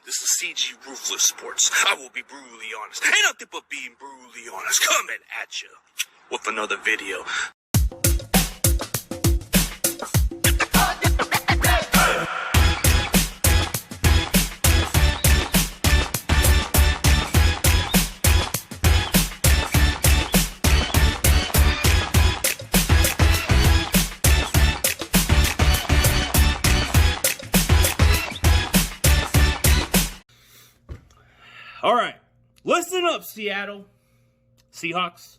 This is CG Ruthless Sports. I will be brutally honest. Ain't nothing but being brutally honest. Coming at you with another video. All right, listen up, Seattle Seahawks.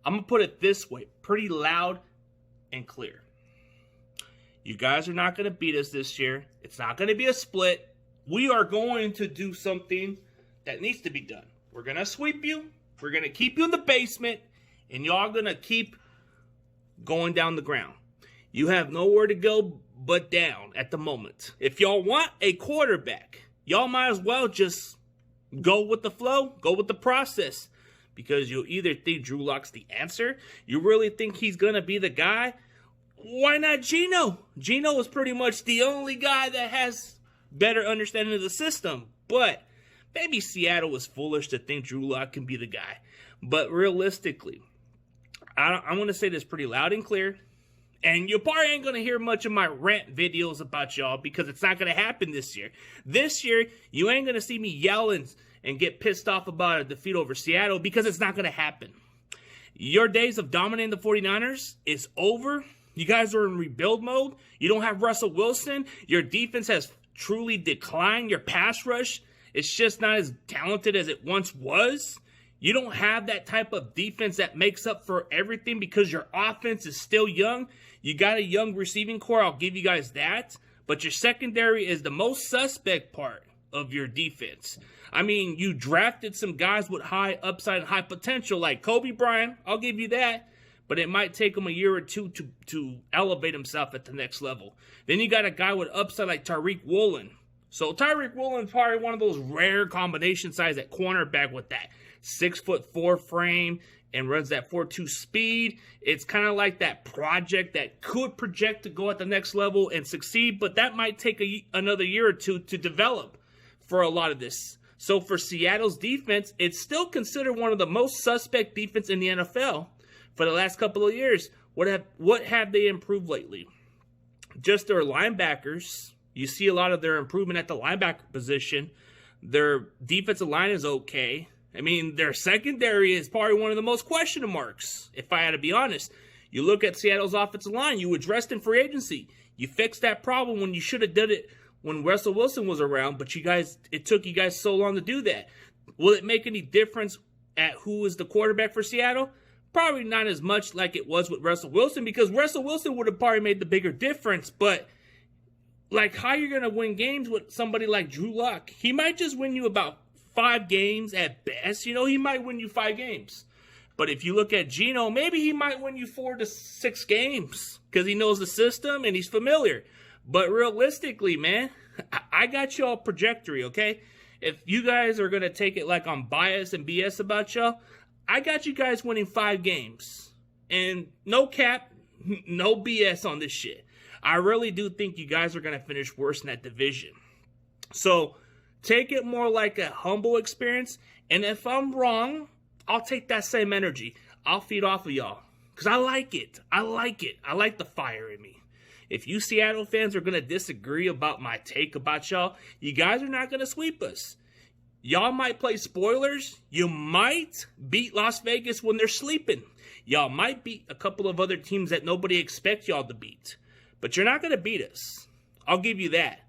I'm going to put it this way, pretty loud and clear. You guys are not going to beat us this year. It's not going to be a split. We are going to do something that needs to be done. We're going to sweep you. We're going to keep you in the basement, and y'all going to keep going down the ground. You have nowhere to go but down at the moment. If y'all want a quarterback, y'all might as well just go with the flow, go with the process, because you'll either think Drew Lock's the answer, you really think he's going to be the guy. Why not Geno? Geno is pretty much the only guy that has better understanding of the system, but maybe Seattle was foolish to think Drew Lock can be the guy. But realistically, I'm going to say this pretty loud and clear, and you probably ain't going to hear much of my rant videos about y'all because it's not going to happen this year. This year, you ain't going to see me yelling and get pissed off about a defeat over Seattle because it's not going to happen. Your days of dominating the 49ers is over. You guys are in rebuild mode. You don't have Russell Wilson. Your defense has truly declined. Your pass rush is just not as talented as it once was. You don't have that type of defense that makes up for everything because your offense is still young. You got a young receiving core, I'll give you guys that. But your secondary is the most suspect part of your defense. I mean, you drafted some guys with high upside and high potential like Kobe Bryant, I'll give you that. But it might take him a year or two to elevate himself at the next level. Then you got a guy with upside like Tariq Woolen. So Tariq Woolen's probably one of those rare combination size at cornerback with that 6'4" frame and runs that 4.2 speed. It's kind of like that project that could project to go at the next level and succeed, but that might take another year or two to develop for a lot of this. So for Seattle's defense, it's still considered one of the most suspect defense in the NFL for the last couple of years. What have they improved lately? Just their linebackers. You see a lot of their improvement at the linebacker position. Their defensive line is okay. I mean, their secondary is probably one of the most question marks, if I had to be honest. You look at Seattle's offensive line, you addressed in free agency. You fixed that problem when you should have done it when Russell Wilson was around, but it took you guys so long to do that. Will it make any difference at who is the quarterback for Seattle? Probably not as much like it was with Russell Wilson, because Russell Wilson would have probably made the bigger difference, but like how you're going to win games with somebody like Drew Lock? He might just win you about 5 games at best. You know, he might win you 5 games. But if you look at Geno, maybe he might win you 4 to 6 games because he knows the system and he's familiar. But realistically, man, I got y'all trajectory, okay? If you guys are going to take it like I'm biased and BS about y'all, I got you guys winning 5 games. And no cap, no BS on this shit. I really do think you guys are going to finish worse in that division. So take it more like a humble experience. And if I'm wrong, I'll take that same energy. I'll feed off of y'all. Because I like it. I like it. I like the fire in me. If you Seattle fans are going to disagree about my take about y'all, you guys are not going to sweep us. Y'all might play spoilers. You might beat Las Vegas when they're sleeping. Y'all might beat a couple of other teams that nobody expects y'all to beat. But you're not going to beat us. I'll give you that.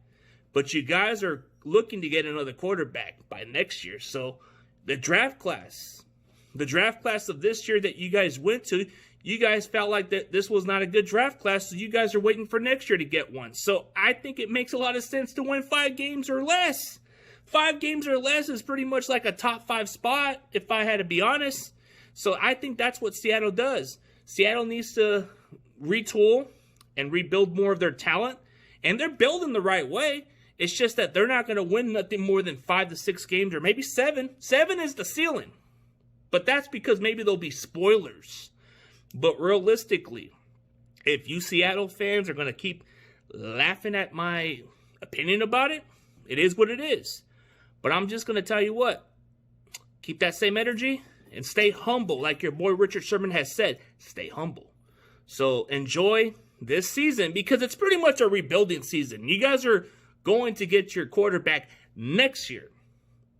But you guys are looking to get another quarterback by next year. So the draft class of this year that you guys went to, you guys felt like that this was not a good draft class, so you guys are waiting for next year to get one. So I think it makes a lot of sense to win 5 games or less. 5 games or less is pretty much like a top 5 spot, if I had to be honest. So I think that's what Seattle does. Seattle needs to retool and rebuild more of their talent, and they're building the right way. It's just that they're not going to win nothing more than 5 to 6 games, or maybe 7. 7 is the ceiling. But that's because maybe there'll be spoilers. But realistically, if you Seattle fans are going to keep laughing at my opinion about it, it is what it is. But I'm just going to tell you what. Keep that same energy and stay humble. Like your boy Richard Sherman has said, stay humble. So enjoy this season because it's pretty much a rebuilding season. You guys are going to get your quarterback next year.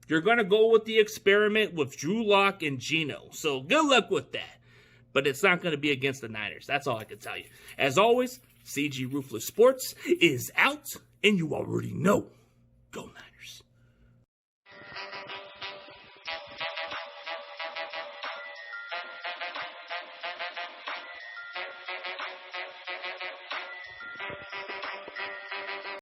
You're going to go with the experiment with Drew Lock and Geno. So good luck with that. But it's not going to be against the Niners. That's all I can tell you. As always, CG Ruthless Sports is out, and you already know. Go Niners.